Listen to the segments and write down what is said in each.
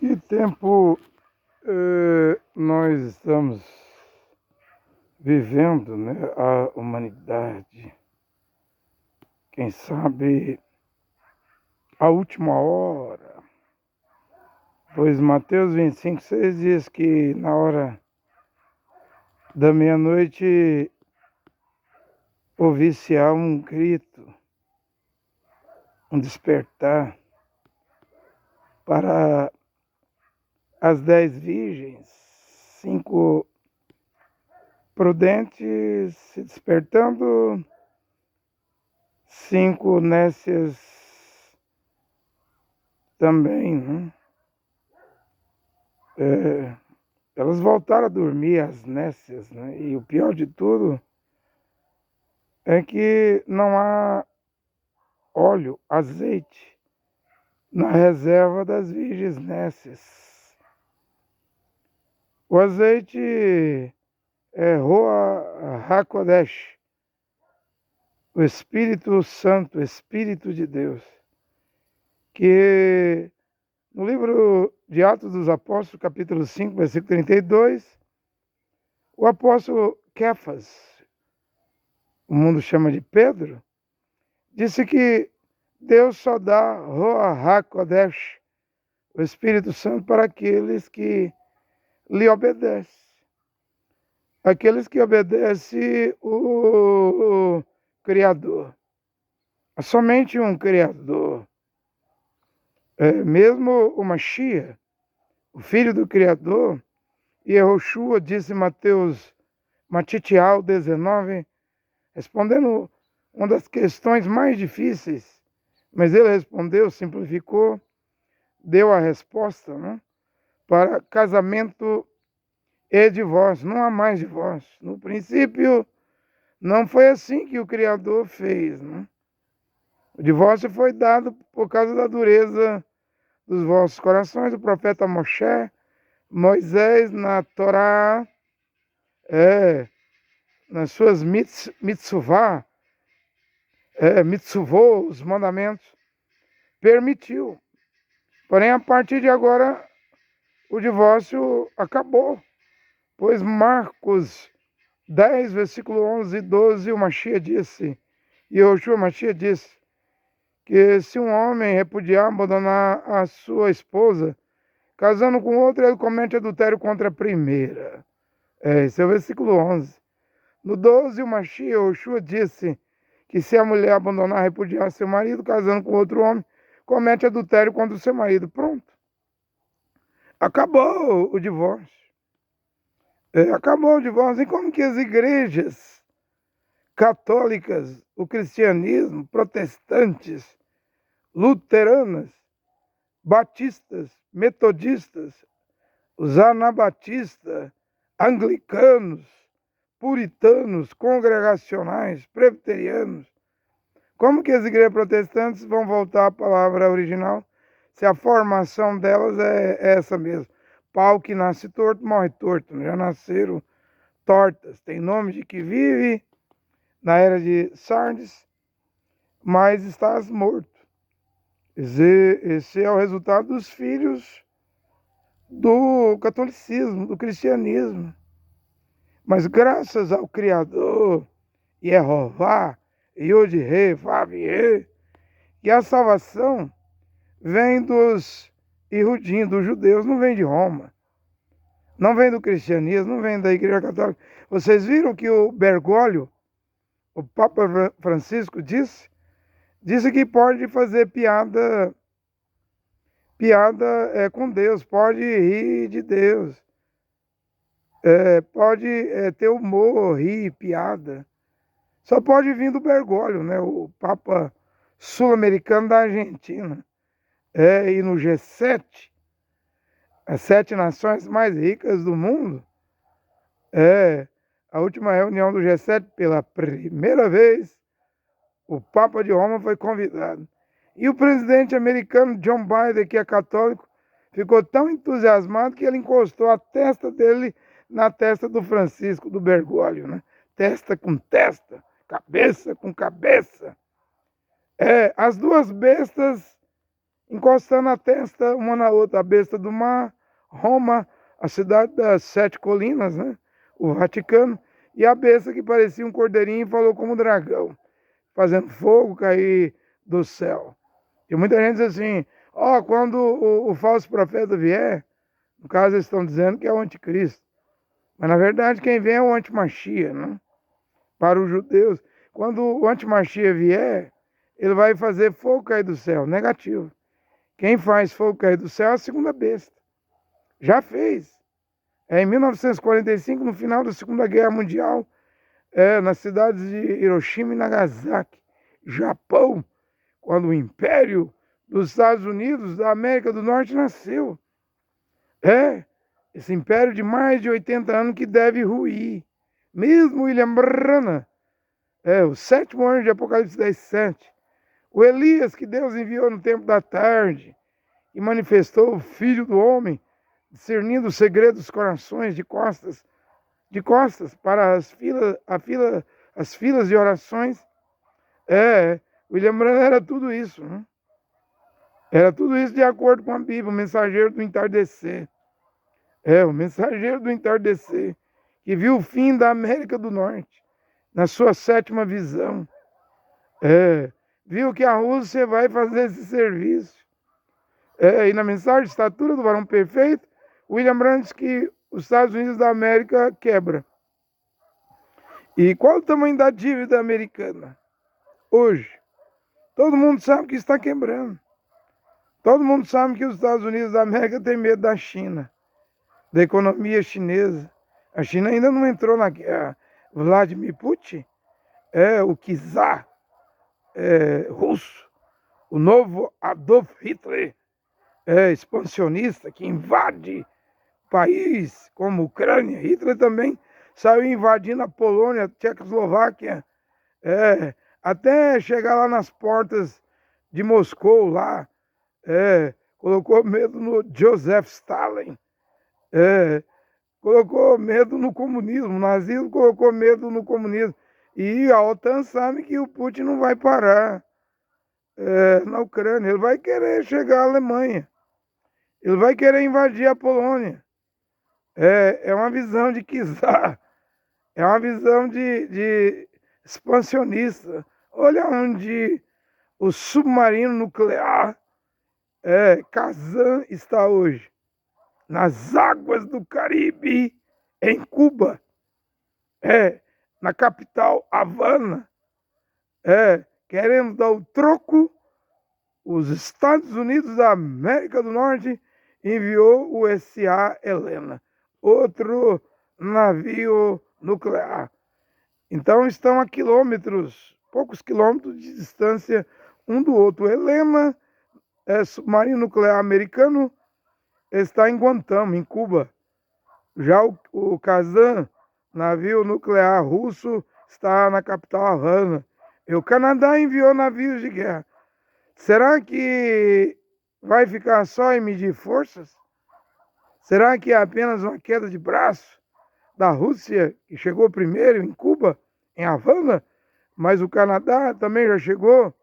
Que tempo nós estamos vivendo, né? A humanidade. Quem sabe a última hora. Pois Mateus 25:6 diz que na hora da meia-noite ouvisse-á um grito, um despertar para as 10 virgens, 5 prudentes se despertando, 5 nécias também, né? Elas voltaram a dormir, as nécias, né? E o pior de tudo é que não há óleo, azeite na reserva das virgens nécias. O azeite é Roa HaKodesh, o Espírito Santo, o Espírito de Deus, que no livro de Atos dos Apóstolos, capítulo 5, versículo 32, o apóstolo Kefas, o mundo chama de Pedro, disse que Deus só dá Roa HaKodesh, o Espírito Santo, para aqueles que lhe obedecem. Aqueles que obedecem o Criador. Há somente um Criador. Mesmo o Mashiach, o Filho do Criador, e Yehoshua disse em Matitial 19, respondendo uma das questões mais difíceis, mas ele respondeu, simplificou, deu a resposta, né? Para casamento e divórcio. Não há mais divórcio. No princípio, não foi assim que o Criador fez, né? O divórcio foi dado por causa da dureza dos vossos corações. O profeta Moisés, na Torá, nas suas mitzvot, os mandamentos, permitiu. Porém, a partir de agora, o divórcio acabou. Pois Marcos 10, versículo 11 e 12, o Mashiach disse, e Yehoshua Mashiach disse, que se um homem repudiar, abandonar a sua esposa, casando com outra, ele comete adultério contra a primeira. Esse é o versículo 11. No 12, o Mashiach, Yehoshua disse que se a mulher abandonar, repudiar seu marido, casando com outro homem, comete adultério contra o seu marido. Pronto. Acabou o divórcio. Acabou o divórcio. E como que as igrejas católicas, o cristianismo, protestantes, luteranas, batistas, metodistas, os anabatistas, anglicanos, puritanos, congregacionais, presbiterianos, como que as igrejas protestantes vão voltar à palavra original se a formação delas é essa mesmo? Pau que nasce torto, morre torto. Já nasceram tortas. Tem nome de que vive na era de Sardes, mas estás morto. Esse é o resultado dos filhos do catolicismo, do cristianismo. Mas graças ao Criador, Yehová, Yod-He, Vav-He, que a salvação vem dos Ihudim, dos judeus, não vem de Roma. Não vem do cristianismo, não vem da igreja católica. Vocês viram que o Bergoglio, o Papa Francisco, disse que pode fazer piada com Deus, pode rir de Deus, pode ter humor, rir, piada. Só pode vir do Bergoglio, né? O Papa sul-americano da Argentina. E no G7, as 7 nações mais ricas do mundo, a última reunião do G7, pela primeira vez, o Papa de Roma foi convidado. E o presidente americano John Biden, que é católico, ficou tão entusiasmado que ele encostou a testa dele na testa do Francisco, do Bergoglio, né? Testa com testa, cabeça com cabeça. As duas bestas encostando a testa uma na outra, a besta do mar, Roma, a cidade das 7 colinas, né? O Vaticano, e a besta que parecia um cordeirinho e falou como um dragão, fazendo fogo cair do céu. E muita gente diz assim, quando o falso profeta vier, no caso eles estão dizendo que é o anticristo, mas na verdade quem vem é o antimachia, né? Para os judeus, quando o antimachia vier, ele vai fazer fogo cair do céu, negativo. Quem faz fogo cair do céu é a segunda besta. Já fez. Em 1945, no final da Segunda Guerra Mundial, nas cidades de Hiroshima e Nagasaki, Japão, quando o Império dos Estados Unidos da América do Norte nasceu. Esse império de mais de 80 anos que deve ruir. Mesmo William Branham, o 7º anjo de Apocalipse 10:7, o Elias que Deus enviou no tempo da tarde e manifestou o Filho do Homem, discernindo os segredos dos corações de costas para as filas de orações. William Branham era tudo isso, né? Era tudo isso de acordo com a Bíblia, o mensageiro do entardecer. O mensageiro do entardecer, que viu o fim da América do Norte, na sua 7ª visão. Viu que a Rússia vai fazer esse serviço. E na mensagem de estatura do varão perfeito, William Branham diz que os Estados Unidos da América quebra. E qual o tamanho da dívida americana hoje? Todo mundo sabe que está quebrando. Todo mundo sabe que os Estados Unidos da América têm medo da China, da economia chinesa. A China ainda não entrou na guerra. Vladimir Putin o czar russo, o novo Adolf Hitler, expansionista, que invade país como Ucrânia. Hitler também saiu invadindo a Polônia, a Tchecoslováquia, até chegar lá nas portas de Moscou, lá, colocou medo no Joseph Stalin, colocou medo no comunismo, o nazismo colocou medo no comunismo. E a OTAN sabe que o Putin não vai parar na Ucrânia, ele vai querer chegar à Alemanha, ele vai querer invadir a Polônia. É uma visão de czar, é uma visão de expansionista. Olha onde o submarino nuclear Kazan está hoje, nas águas do Caribe, em Cuba, na capital Havana, querendo dar o troco. Os Estados Unidos da América do Norte enviou o S.A. Helena, outro navio nuclear. Então estão a poucos quilômetros de distância um do outro. Helena, submarino nuclear americano, está em Guantánamo, em Cuba. Já o Kazan, navio nuclear russo, está na capital Havana. E o Canadá enviou navios de guerra. Será que vai ficar só em medir forças? Será que é apenas uma queda de braço da Rússia, que chegou primeiro em Cuba, em Havana, mas o Canadá também já chegou?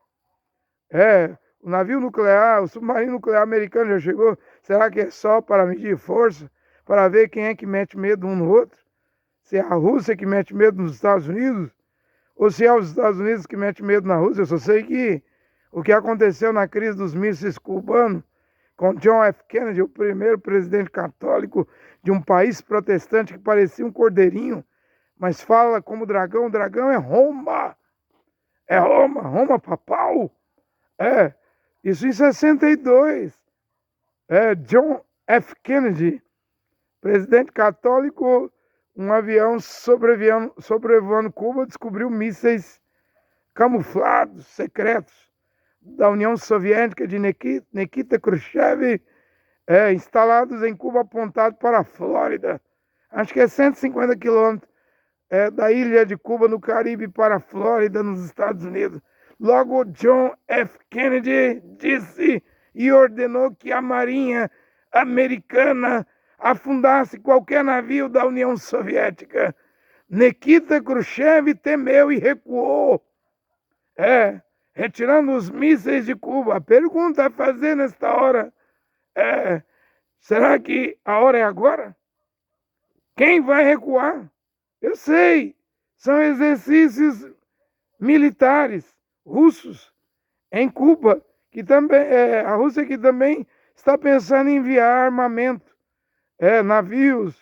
O navio nuclear, o submarino nuclear americano já chegou. Será que é só para medir força, para ver quem é que mete medo um no outro? Se é a Rússia que mete medo nos Estados Unidos, ou se é os Estados Unidos que mete medo na Rússia? Eu só sei que o que aconteceu na crise dos mísseis cubanos, com John F. Kennedy, o primeiro presidente católico de um país protestante que parecia um cordeirinho, mas fala como dragão. O dragão é Roma. É Roma, Roma papal. Isso em 62. John F. Kennedy, presidente católico, um avião sobrevoando Cuba, descobriu mísseis camuflados, secretos, da União Soviética de Nikita Khrushchev, instalados em Cuba, apontados para a Flórida. Acho que é 150 quilômetros da ilha de Cuba, no Caribe, para a Flórida, nos Estados Unidos. Logo, John F. Kennedy disse e ordenou que a Marinha Americana afundasse qualquer navio da União Soviética. Nikita Khrushchev temeu e recuou. retirando os mísseis de Cuba. A pergunta a fazer nesta hora é: será que a hora é agora? Quem vai recuar? Eu sei, são exercícios militares russos em Cuba, que também a Rússia que também está pensando em enviar armamento, navios,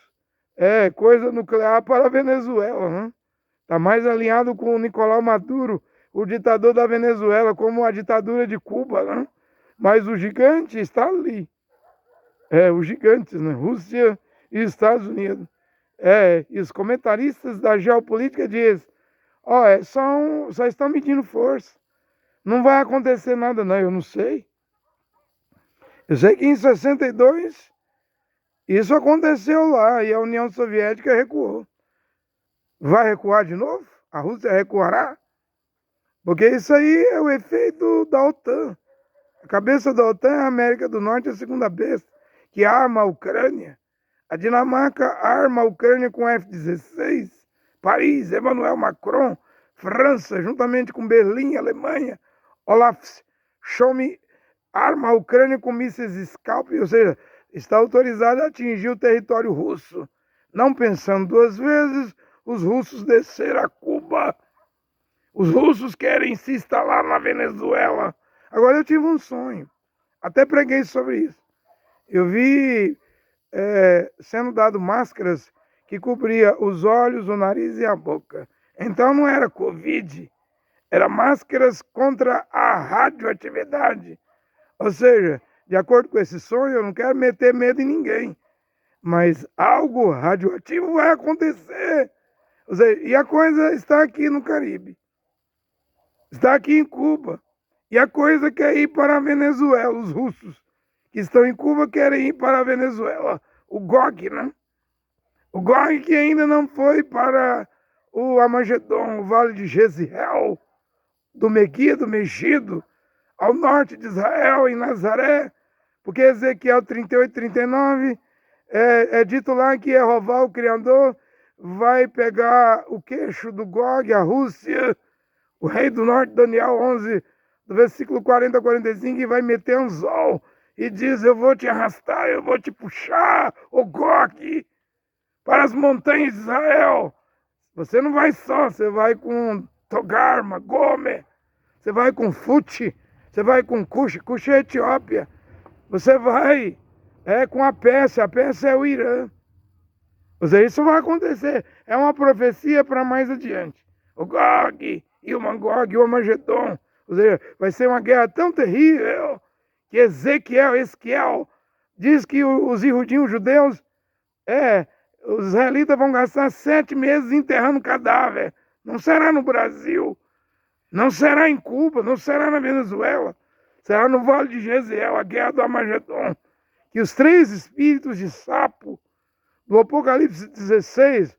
coisa nuclear para a Venezuela, né? Está mais alinhado com o Nicolás Maduro, o ditador da Venezuela, como a ditadura de Cuba, né? Mas o gigante está ali. Os gigantes, né? Rússia e Estados Unidos. E os comentaristas da geopolítica dizem: só estão medindo força. Não vai acontecer nada, não. Eu não sei. Eu sei que em 62 isso aconteceu lá e a União Soviética recuou. Vai recuar de novo? A Rússia recuará? Porque isso aí é o efeito da OTAN. A cabeça da OTAN é a América do Norte, a segunda besta, que arma a Ucrânia. A Dinamarca arma a Ucrânia com F-16. Paris, Emmanuel Macron, França, juntamente com Berlim, Alemanha, Olaf Scholz, arma a Ucrânia com mísseis Scalp, ou seja, está autorizado a atingir o território russo. Não pensando duas vezes, os russos desceram a Cuba. Os russos querem se instalar na Venezuela. Agora eu tive um sonho, até preguei sobre isso. Eu vi sendo dado máscaras que cobria os olhos, o nariz e a boca. Então não era Covid, era máscaras contra a radioatividade. Ou seja, de acordo com esse sonho, eu não quero meter medo em ninguém, mas algo radioativo vai acontecer. Ou seja, e a coisa está aqui no Caribe, está aqui em Cuba, e a coisa quer ir para a Venezuela. Os russos que estão em Cuba querem ir para a Venezuela. O GOG, né? O GOG que ainda não foi para o Armagedon, o Vale de Jezreel, do Megido, ao norte de Israel, em Nazaré, porque Ezequiel 38, 39, é dito lá que Jeová, o Criador, vai pegar o queixo do Gog, a Rússia, o rei do norte, Daniel 11, do versículo 40 a 45, e vai meter anzol e diz: eu vou te arrastar, eu vou te puxar, o Gog, para as montanhas de Israel. Você não vai só, você vai com Togarma, Gomer, você vai com Fute, você vai com Cush é Etiópia, você vai com a Pérsia é o Irã. Ou seja, isso vai acontecer, é uma profecia para mais adiante. O Gog e o Magog e o Armagedon, ou seja, vai ser uma guerra tão terrível que Ezequiel diz que os irudinhos judeus, os israelitas vão gastar 7 meses enterrando cadáver. Não será no Brasil, não será em Cuba, não será na Venezuela, será no Vale de Jezreel, a guerra do Armagedon, que os 3 espíritos de sapo do Apocalipse 16,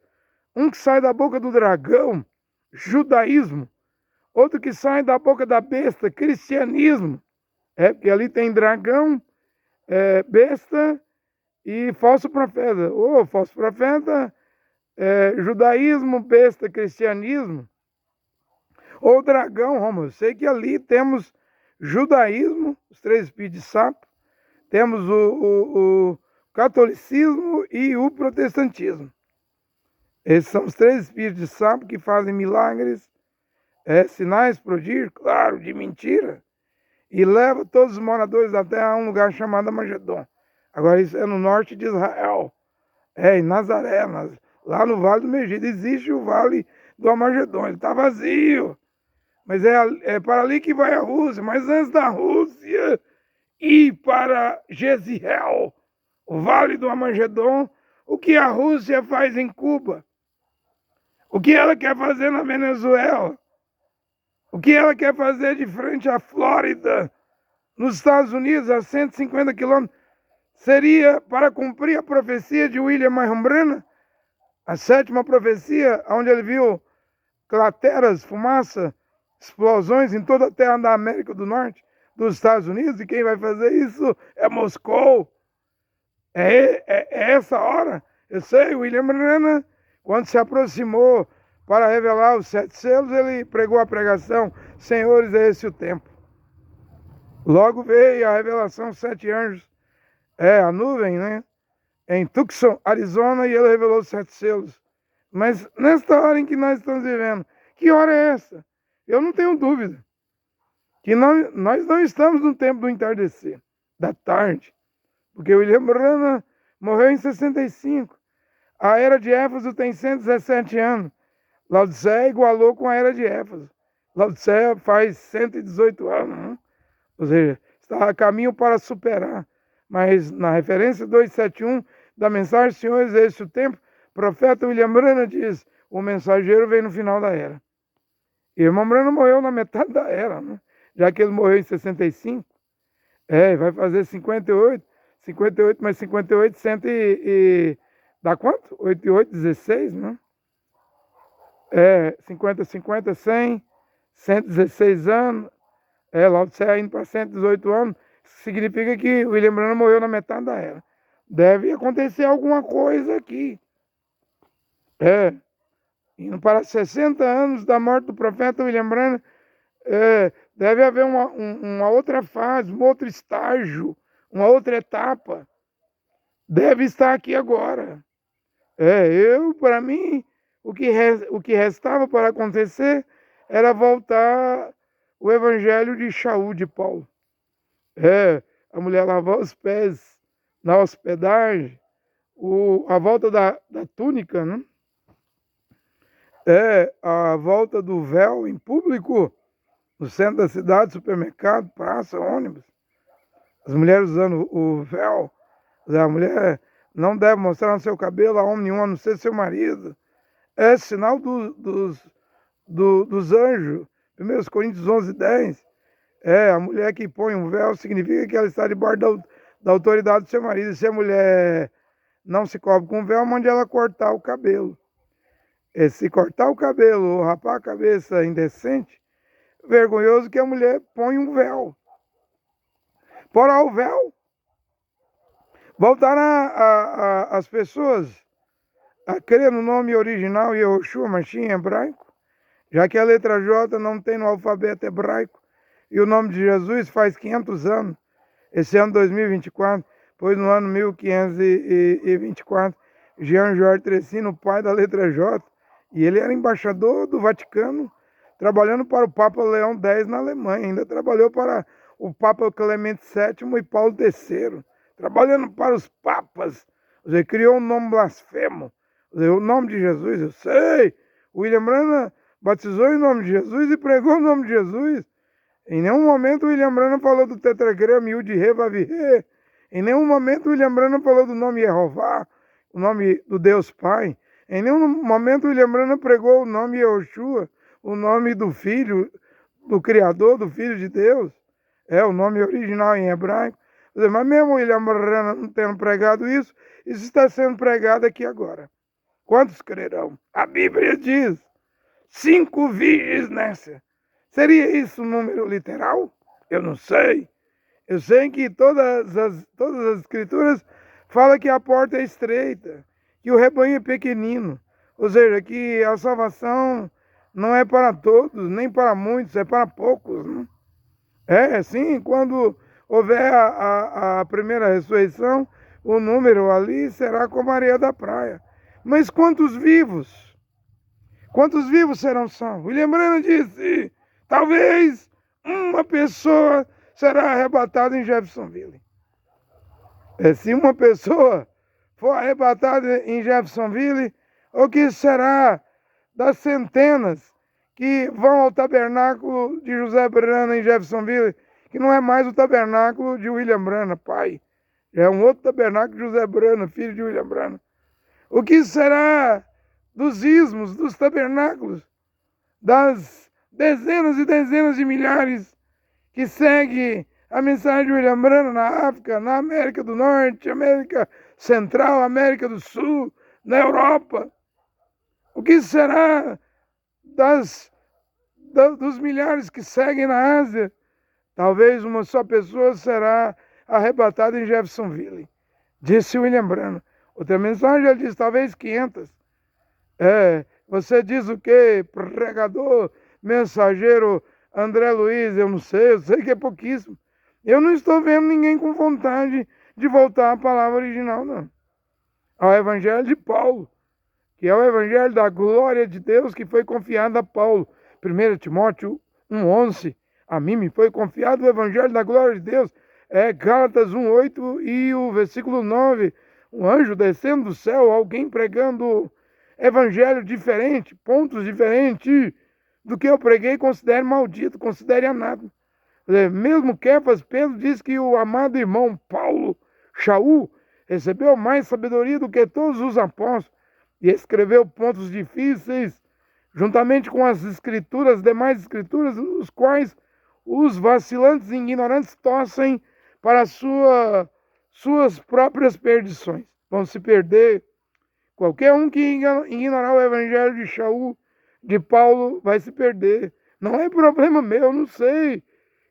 um que sai da boca do dragão, judaísmo, outro que sai da boca da besta, cristianismo, porque ali tem dragão, besta e falso profeta. Falso profeta, judaísmo, besta, cristianismo, ou dragão, Roma. Eu sei que ali temos judaísmo, os 3 espíritos de sapo, temos o catolicismo e o protestantismo. Esses são os 3 espíritos de sapo que fazem milagres, sinais, prodígios, claro, de mentira, e leva todos os moradores da terra a um lugar chamado Armagedon. Agora isso é no norte de Israel, em Nazaré, lá no Vale do Megido. Existe o Vale do Armagedon, ele está vazio, mas é para ali que vai a Rússia. Mas antes da Rússia ir para Jezreel, o Vale do Armagedon, o que a Rússia faz em Cuba? O que ela quer fazer na Venezuela? O que ela quer fazer de frente à Flórida, nos Estados Unidos, a 150 quilômetros? Seria para cumprir a profecia de William Marion Branham, a 7ª profecia, onde ele viu crateras, fumaça, explosões em toda a terra da América do Norte, dos Estados Unidos, e quem vai fazer isso é Moscou. É essa hora. Eu sei, William Branham, quando se aproximou para revelar os 7 selos, ele pregou a pregação senhores, é esse o tempo. Logo veio a revelação, 7 anjos, a nuvem, né? Em Tucson, Arizona, e ele revelou os 7 selos. Mas nesta hora em que nós estamos vivendo, que hora é essa? Eu não tenho dúvida que nós não estamos no tempo do entardecer, da tarde, porque William Branham morreu em 65. A era de Éfeso tem 117 anos. Laodiceia igualou com a era de Éfeso. Laodiceia faz 118 anos, né? Ou seja, está a caminho para superar. Mas na referência 271 da mensagem, senhores, é esse o tempo, o profeta William Branham diz, o mensageiro vem no final da era. E o irmão Branham morreu na metade da era, né? Já que ele morreu em 65. Vai fazer 58 mais 58, dá quanto? 8 e 8, 16, né? 50, 100, 116 anos. Laodiceia indo para 118 anos, significa que William Branham morreu na metade da era. Deve acontecer alguma coisa aqui. Indo para 60 anos da morte do profeta William Branham, deve haver uma outra fase, um outro estágio, uma outra etapa. Deve estar aqui agora. Para mim, o que restava para acontecer era voltar o evangelho de Shaul de Paulo. A mulher lavar os pés na hospedagem, a volta da túnica, né? A volta do véu em público, no centro da cidade, supermercado, praça, ônibus. As mulheres usando o véu. A mulher não deve mostrar no seu cabelo a homem nenhum, a não ser seu marido. É sinal dos anjos. 1 Coríntios 11, 10. A mulher que põe um véu significa que ela está debaixo da autoridade do seu marido. E se a mulher não se cobre com véu, mande ela cortar o cabelo. Se cortar o cabelo ou rapar a cabeça indecente, vergonhoso que a mulher põe um véu. Porá o véu. Voltará as pessoas a crer no nome original Yehoshua Mashiach em hebraico, já que a letra J não tem no alfabeto hebraico, e o nome de Jesus faz 500 anos, esse ano 2024, pois no ano 1524, Jean Georges Tressino, pai da letra J, e ele era embaixador do Vaticano, trabalhando para o Papa Leão X na Alemanha, ainda trabalhou para o Papa Clemente VII e Paulo III, trabalhando para os papas. Ele criou um nome blasfemo. O nome de Jesus, eu sei. William Branham batizou em nome de Jesus e pregou em nome de Jesus. Em nenhum momento William Branham falou do tetragrama Yud-He Vav-He. Em nenhum momento William Branham falou do nome Yehová, o nome do Deus Pai. Em nenhum momento William Branham pregou o nome Yehoshua, o nome do Filho, do Criador, do Filho de Deus. O nome original em hebraico. Mas mesmo William Branham não tendo pregado isso está sendo pregado aqui agora. Quantos crerão? A Bíblia diz 5 virgens nessa. Seria isso um número literal? Eu não sei. Eu sei que todas as escrituras falam que a porta é estreita, que o rebanho é pequenino. Ou seja, que a salvação não é para todos, nem para muitos, é para poucos. Né? Sim, quando houver a primeira ressurreição, o número ali será como a areia da praia. Mas quantos vivos? Quantos vivos serão salvos? William Branham disse, talvez uma pessoa será arrebatada em Jeffersonville. Se uma pessoa for arrebatada em Jeffersonville, o que será das centenas que vão ao tabernáculo de José Branham em Jeffersonville, que não é mais o tabernáculo de William Branham, pai. É um outro tabernáculo de José Branham, filho de William Branham. O que será dos ismos, dos tabernáculos, das dezenas e dezenas de milhares que seguem a mensagem de William Branham na África, na América do Norte, América Central, América do Sul, na Europa? O que será dos milhares que seguem na Ásia? Talvez uma só pessoa será arrebatada em Jeffersonville, disse William Branham. Outra mensagem ele diz, talvez 500. Você diz o quê? Pregador, mensageiro André Luiz, eu não sei, eu sei que é pouquíssimo. Eu não estou vendo ninguém com vontade de voltar à palavra original, não. Ao Evangelho de Paulo, que é o Evangelho da glória de Deus que foi confiado a Paulo. 1 Timóteo 1,11. A mim me foi confiado o Evangelho da glória de Deus. Gálatas 1,8 e o versículo 9. Um anjo descendo do céu, alguém pregando evangelho diferente, pontos diferentes do que eu preguei, considere maldito, considere anátema. Mesmo Kefas, Pedro diz que o amado irmão Paulo, Shaul, recebeu mais sabedoria do que todos os apóstolos e escreveu pontos difíceis, juntamente com as escrituras, demais escrituras, os quais os vacilantes e ignorantes torcem para suas próprias perdições. Vão se perder. Qualquer um que ignorar o evangelho de Shaul, de Paulo, vai se perder. Não é problema meu, eu não sei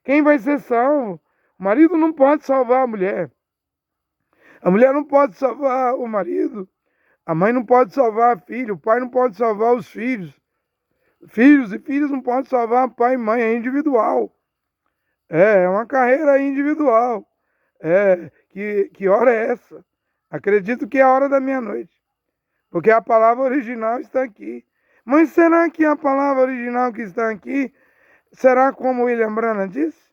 quem vai ser salvo. O marido não pode salvar a mulher. A mulher não pode salvar o marido. A mãe não pode salvar a filha. O pai não pode salvar os filhos. Filhos e filhas não podem salvar pai e mãe. É individual. É uma carreira individual. Que hora é essa? Acredito que é a hora da meia-noite. Porque a palavra original está aqui. Mas será que a palavra original que está aqui será como William Branham disse?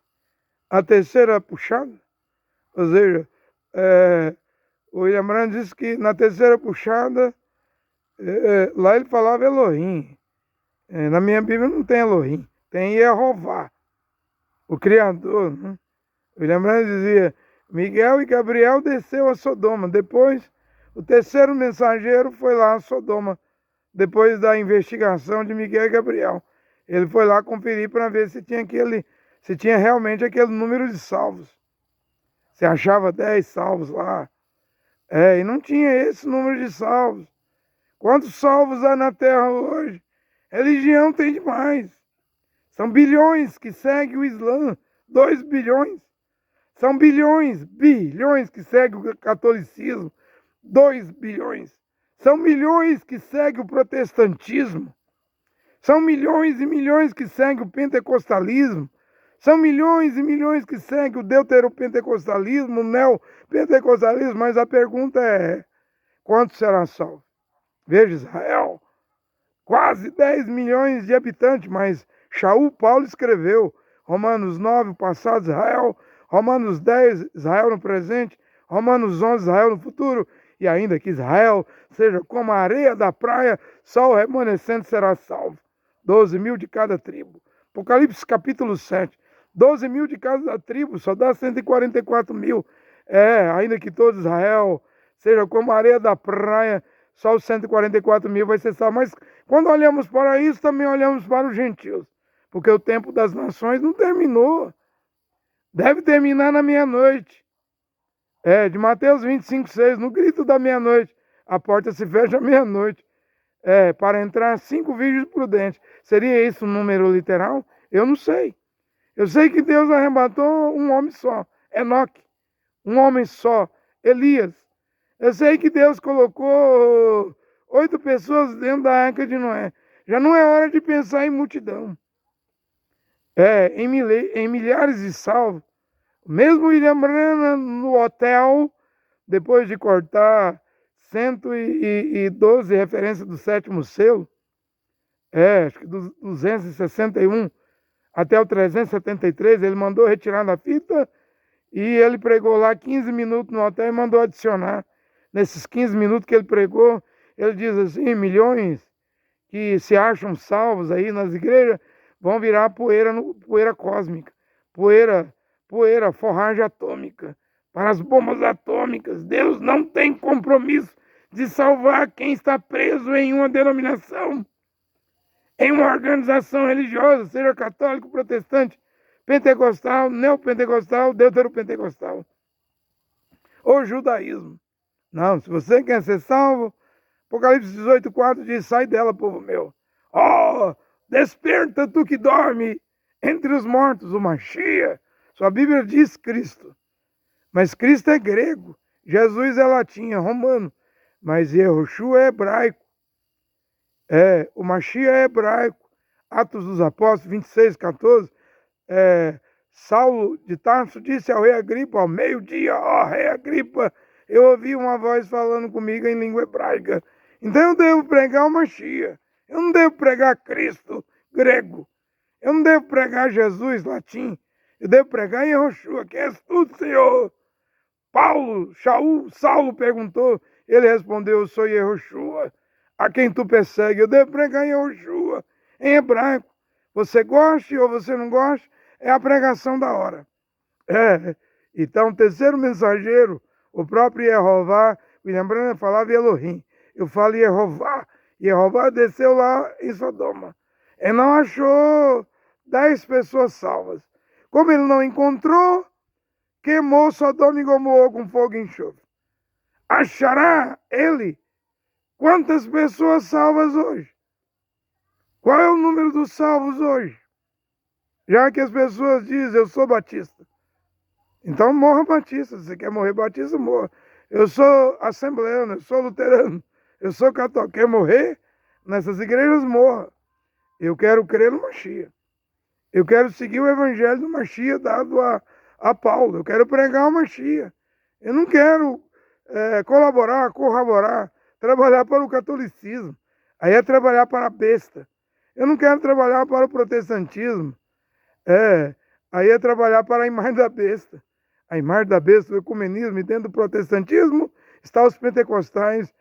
A terceira puxada? Ou seja, o William Branham disse que na terceira puxada, lá ele falava Elohim. Na minha Bíblia não tem Elohim, tem Yehová, o Criador. Né? William Branham dizia, Miguel e Gabriel desceu a Sodoma. Depois, o terceiro mensageiro foi lá a Sodoma, depois da investigação de Miguel e Gabriel. Ele foi lá conferir para ver se tinha realmente aquele número de salvos. Se achava 10 salvos lá. E não tinha esse número de salvos. Quantos salvos há na Terra hoje? Religião tem demais. São bilhões que seguem o Islã. 2 bilhões. São bilhões que seguem o catolicismo. 2 bilhões. São milhões que seguem o protestantismo. São milhões e milhões que seguem o pentecostalismo. São milhões e milhões que seguem o deuteropentecostalismo, o neopentecostalismo. Mas a pergunta é, quantos serão salvos? Veja Israel, quase 10 milhões de habitantes, mas Shaul Paulo escreveu Romanos 9, o passado Israel, Romanos 10, Israel no presente, Romanos 11, Israel no futuro, e ainda que Israel seja como a areia da praia, só o remanescente será salvo. 12 mil de cada tribo. Apocalipse capítulo 7. 12 mil de cada tribo, só dá 144 mil. Ainda que todo Israel seja como a areia da praia, só os 144 mil vai ser salvo. Mas quando olhamos para isso, também olhamos para os gentios. Porque o tempo das nações não terminou. Deve terminar na meia-noite. De Mateus 25, 6, no grito da meia-noite. A porta se fecha à meia-noite. Para entrar 5 virgens prudentes. Seria isso um número literal? Eu não sei. Eu sei que Deus arrebatou um homem só, Enoque. Um homem só, Elias. Eu sei que Deus colocou 8 pessoas dentro da arca de Noé. Já não é hora de pensar em multidão. Em milhares de salvos. Mesmo William Branham no hotel, depois de cortar 112 referências do sétimo selo, acho que dos 261 até o 373, ele mandou retirar da fita e ele pregou lá 15 minutos no hotel e mandou adicionar. Nesses 15 minutos que ele pregou, ele diz assim, milhões que se acham salvos aí nas igrejas vão virar poeira cósmica, poeira, forragem atômica, para as bombas atômicas. Deus não tem compromisso de salvar quem está preso em uma denominação, em uma organização religiosa, seja católico, protestante, pentecostal, neopentecostal, deuteropentecostal, ou judaísmo. Não, se você quer ser salvo, Apocalipse 18:4 diz, sai dela, povo meu. Desperta tu que dorme entre os mortos, o Mashiach. Sua Bíblia diz Cristo. Mas Cristo é grego, Jesus é latim, é romano. Mas Yehoshua é hebraico. O Mashiach é hebraico. Atos dos Apóstolos 26:14 Saulo de Tarso disse ao rei Agripa, ao meio-dia, ó rei Agripa, eu ouvi uma voz falando comigo em língua hebraica. Então eu devo pregar o Machia. Eu não devo pregar Cristo grego. Eu não devo pregar Jesus latim. Eu devo pregar Yehoshua, que és tu, Senhor. Saulo perguntou. Ele respondeu, eu sou Yehoshua, a quem tu persegue. Eu devo pregar Yehoshua em hebraico. Você goste ou você não goste, é a pregação da hora. Então, o terceiro mensageiro, o próprio Yehová, me lembrando, eu falava Elohim. Eu falo Yehová. Yehová desceu lá em Sodoma. E não achou 10 pessoas salvas. Como ele não encontrou, queimou Sodoma e Gomorra com fogo e enxofre. Achará ele quantas pessoas salvas hoje? Qual é o número dos salvos hoje? Já que as pessoas dizem, eu sou batista. Então morra batista. Se você quer morrer batista, morra. Eu sou assembleano, eu sou luterano, eu sou católico. Quer morrer? Nessas igrejas, morra. Eu quero crer no Machia. Eu quero seguir o evangelho do Machia dado a Paulo. Eu quero pregar o Machia. Eu não quero colaborar, corroborar, trabalhar para o catolicismo. Aí é trabalhar para a besta. Eu não quero trabalhar para o protestantismo. Aí é trabalhar para a imagem da besta. A imagem da besta, o ecumenismo, e dentro do protestantismo está os pentecostais,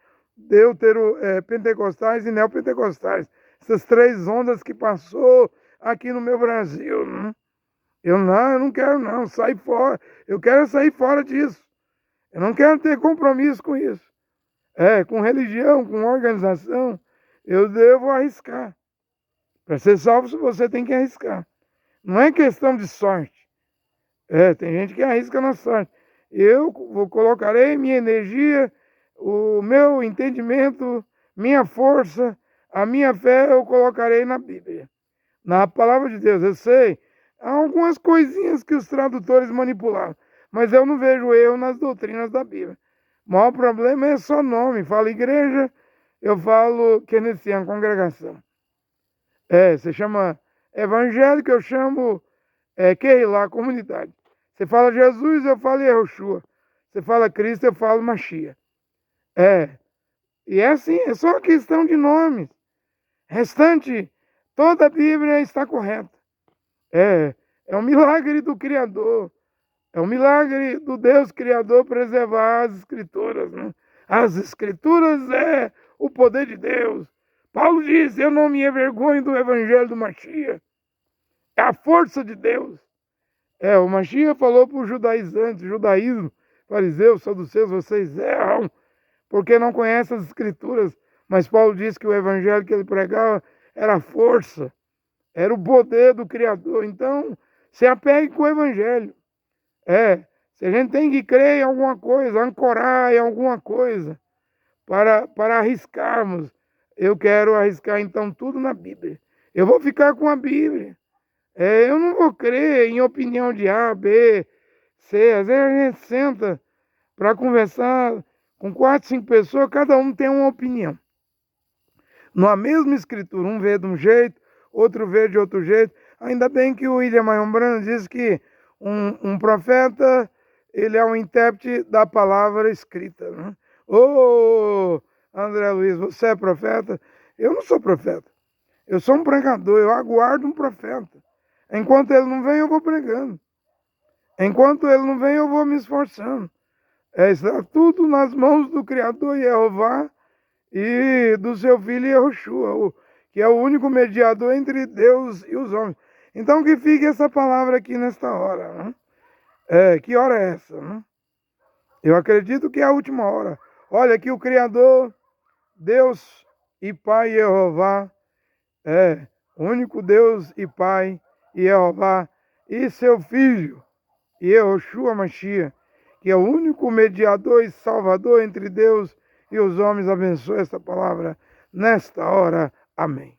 pentecostais e neopentecostais. Essas 3 ondas que passou aqui no meu Brasil. Eu não quero não, sair fora. Eu quero sair fora disso. Eu não quero ter compromisso com isso. Com religião, com organização, eu devo arriscar. Para ser salvo, você tem que arriscar. Não é questão de sorte. Tem gente que arrisca na sorte. Eu colocarei minha energia, o meu entendimento, minha força, a minha fé, eu colocarei na Bíblia. Na palavra de Deus. Eu sei, há algumas coisinhas que os tradutores manipularam, mas eu não vejo erro nas doutrinas da Bíblia. O maior problema é só nome. Fala igreja, eu falo Kenessian, congregação. Você chama evangélico, eu chamo Keilah, comunidade. Você fala Jesus, eu falo Yehoshua. Você fala Cristo, eu falo Machia. E é assim, é só questão de nomes. Restante, toda a Bíblia está correta. É um milagre do Criador. É um milagre do Deus Criador preservar as Escrituras. Né? As Escrituras é o poder de Deus. Paulo diz, eu não me envergonho do Evangelho do Machia. É a força de Deus. O Machia falou para os judaizantes, judaísmo, fariseus, saduceus, vocês erram, porque não conhecem as Escrituras. Mas Paulo disse que o Evangelho que ele pregava era a força, era o poder do Criador. Então, se apegue com o Evangelho. Se a gente tem que crer em alguma coisa, ancorar em alguma coisa, para arriscarmos, eu quero arriscar então tudo na Bíblia. Eu vou ficar com a Bíblia. Eu não vou crer em opinião de A, B, C. Às vezes a gente senta para conversar com 4, 5 pessoas, cada um tem uma opinião. Na mesma escritura, um vê de um jeito, outro vê de outro jeito. Ainda bem que o William Marion Branham diz que um profeta, ele é um intérprete da palavra escrita. Né? André Luiz, você é profeta? Eu não sou profeta. Eu sou um pregador, eu aguardo um profeta. Enquanto ele não vem, eu vou pregando. Enquanto ele não vem, eu vou me esforçando. Está tudo nas mãos do Criador Yehová e do seu filho Yehoshua, que é o único mediador entre Deus e os homens. Então que fique essa palavra aqui nesta hora. Né? Que hora é essa? Né? Eu acredito que é a última hora. Olha que o Criador, Deus e Pai Yehová, o único Deus e Pai Yehová, e seu Filho, Yehoshua Mashiach, que é o único mediador e salvador entre Deus e os homens, abençoe esta palavra nesta hora. Amém.